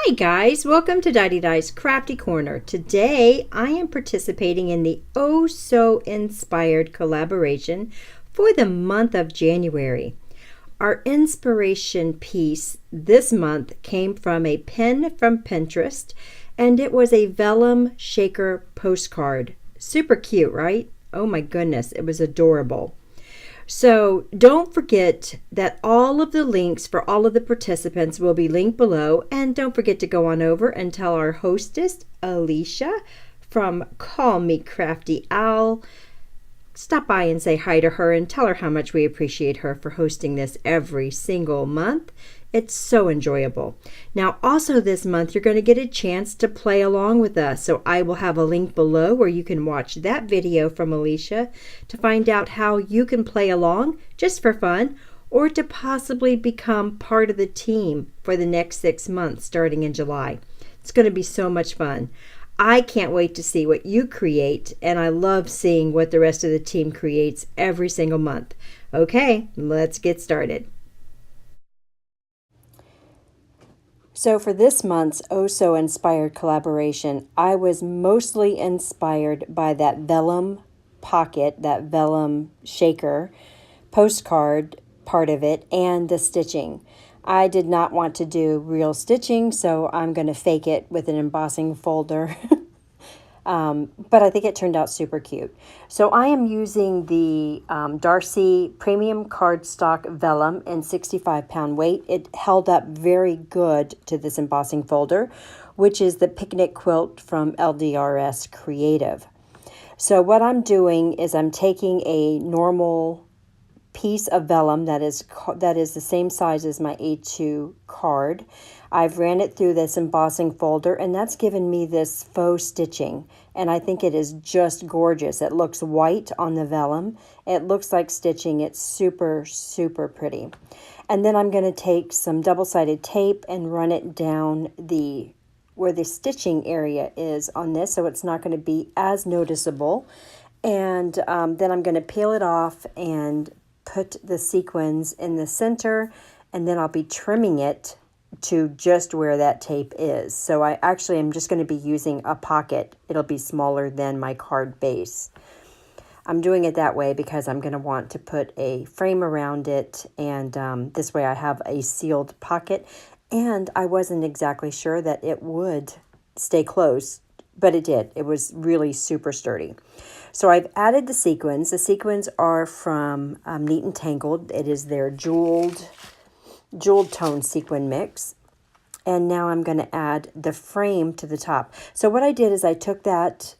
Hi guys, welcome to Dottie Die's Crafty Corner. Today I am participating in the Oh So Inspired collaboration for the month of January. Our inspiration piece this month came from a pin from Pinterest, and it was a vellum shaker postcard. Super cute, right? Oh my goodness, it was adorable. So don't forget that all of the links for all of the participants will be linked below. And don't forget to go on over and tell our hostess, Alicia, from Call Me Crafty Owl, stop by and say hi to her and tell her how much we appreciate her for hosting this every single month. It's so enjoyable. Now, also this month, you're going to get a chance to play along with us. So I will have a link below where you can watch that video from Alicia to find out how you can play along just for fun or to possibly become part of the team for the next 6 months starting in July. It's going to be so much fun. I can't wait to see what you create, and I love seeing what the rest of the team creates every single month. Okay, let's get started. So for this month's Oh So Inspired collaboration, I was mostly inspired by that vellum pocket, that vellum shaker postcard part of it, and the stitching. I did not want to do real stitching, so I'm going to fake it with an embossing folder. But I think it turned out super cute. So I am using the Darcy Premium Cardstock Vellum in 65-pound weight. It held up very good to this embossing folder, which is the picnic quilt from LDRS Creative. So what I'm doing is I'm taking a normal piece of vellum that is the same size as my A2 card. I've ran it through this embossing folder, and that's given me this faux stitching, and I think it is just gorgeous. It looks white on the vellum. It looks like stitching. It's super, super pretty. And then I'm going to take some double-sided tape and run it down where the stitching area is on this, so it's not going to be as noticeable. And then I'm going to peel it off and put the sequins in the center, and then I'll be trimming it to just where that tape is. So I actually am just going to be using a pocket. It'll be smaller than my card base. I'm doing it that way because I'm going to want to put a frame around it, and this way I have a sealed pocket. And I wasn't exactly sure that it would stay closed, but it did. It was really super sturdy. So I've added the sequins. The sequins are from Neat and Tangled. It is their jeweled tone sequin mix. And now I'm going to add the frame to the top. So what I did is I took that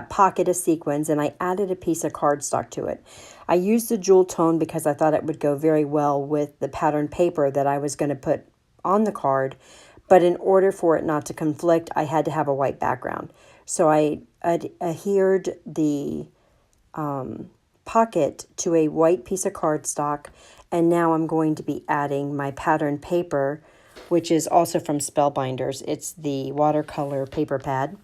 pocket of sequins and I added a piece of cardstock to it. I used the jewel tone because I thought it would go very well with the pattern paper that I was going to put on the card. But in order for it not to conflict, I had to have a white background. So I adhered the pocket to a white piece of cardstock, and now I'm going to be adding my pattern paper, which is also from Spellbinders. It's the watercolor paper pad,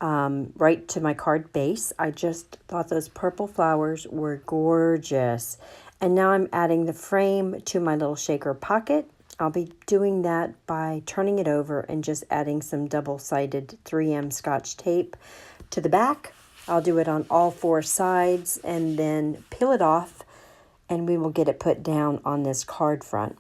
right to my card base. I just thought those purple flowers were gorgeous. And now I'm adding the frame to my little shaker pocket. I'll be doing that by turning it over and just adding some double-sided 3M Scotch tape to the back. I'll do it on all 4 sides and then peel it off, and we will get it put down on this card front.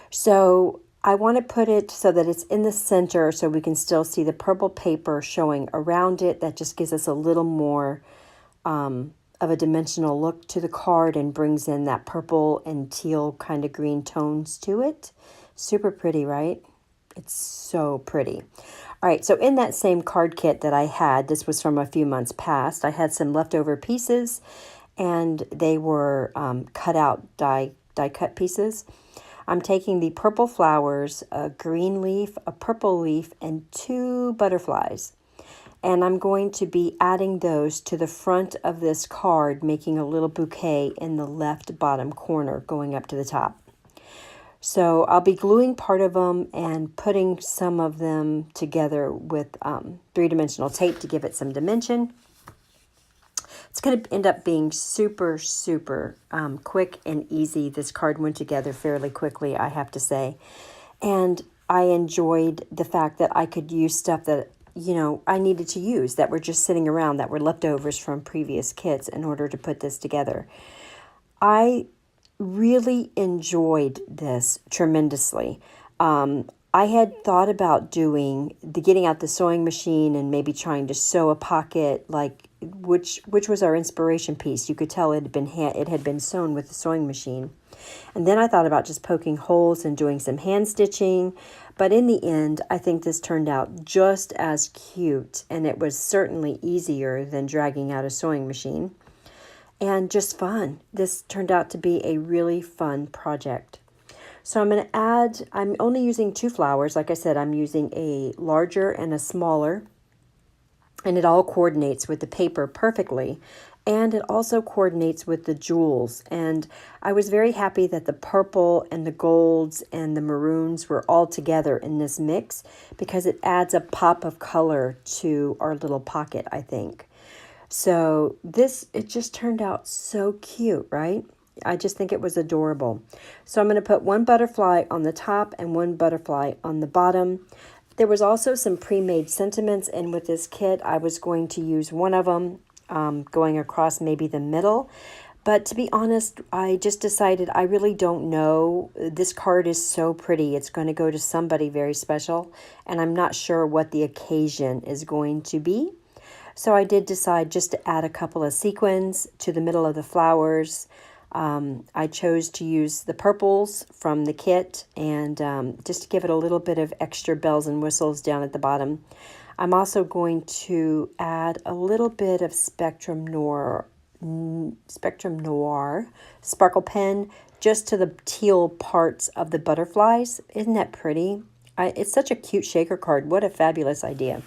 So I want to put it so that it's in the center so we can still see the purple paper showing around it. That just gives us a little more of a dimensional look to the card and brings in that purple and teal kind of green tones to it. Super pretty, right? It's so pretty. All right, so in that same card kit that I had, this was from a few months past, I had some leftover pieces, and they were cut out, die cut pieces. I'm taking the purple flowers, a green leaf, a purple leaf, and 2 butterflies. And I'm going to be adding those to the front of this card, making a little bouquet in the left bottom corner going up to the top. So I'll be gluing part of them and putting some of them together with 3-dimensional tape to give it some dimension. It's going to end up being super, super quick and easy. This card went together fairly quickly, I have to say. And I enjoyed the fact that I could use stuff that, I needed to use that were just sitting around that were leftovers from previous kits in order to put this together. I really enjoyed this tremendously. I had thought about getting out the sewing machine and maybe trying to sew a pocket, like which was our inspiration piece. You could tell it had been sewn with the sewing machine. And then I thought about just poking holes and doing some hand stitching. But in the end, I think this turned out just as cute, and it was certainly easier than dragging out a sewing machine. And just fun. This turned out to be a really fun project. So I'm only using 2 flowers. Like I said, I'm using a larger and a smaller, and it all coordinates with the paper perfectly. And it also coordinates with the jewels. And I was very happy that the purple and the golds and the maroons were all together in this mix, because it adds a pop of color to our little pocket, I think. So it just turned out so cute, right? I just think it was adorable. So I'm going to put 1 butterfly on the top and 1 butterfly on the bottom. There was also some pre-made sentiments in with this kit. I was going to use one of them going across maybe the middle. But to be honest, I just decided I really don't know. This card is so pretty. It's going to go to somebody very special, and I'm not sure what the occasion is going to be. So I did decide just to add a couple of sequins to the middle of the flowers. I chose to use the purples from the kit, and just to give it a little bit of extra bells and whistles down at the bottom. I'm also going to add a little bit of Spectrum Noir Sparkle Pen just to the teal parts of the butterflies. Isn't that pretty? It's such a cute shaker card. What a fabulous idea.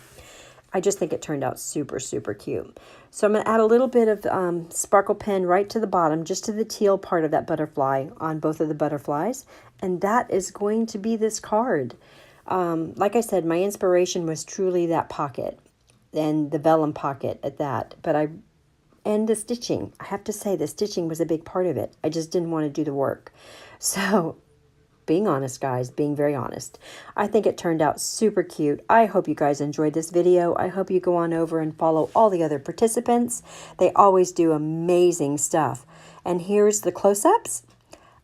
I just think it turned out super, super cute. So I'm going to add a little bit of Sparkle Pen right to the bottom, just to the teal part of that butterfly on both of the butterflies. And that is going to be this card. Like I said, my inspiration was truly that pocket and the vellum pocket at that. And the stitching. I have to say the stitching was a big part of it. I just didn't want to do the work. So being honest, guys, being very honest, I think it turned out super cute. I hope you guys enjoyed this video. I hope you go on over and follow all the other participants. They always do amazing stuff. And here's the close-ups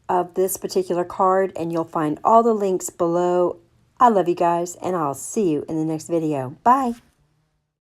of this particular card, and you'll find all the links below. I love you guys, and I'll see you in the next video. Bye.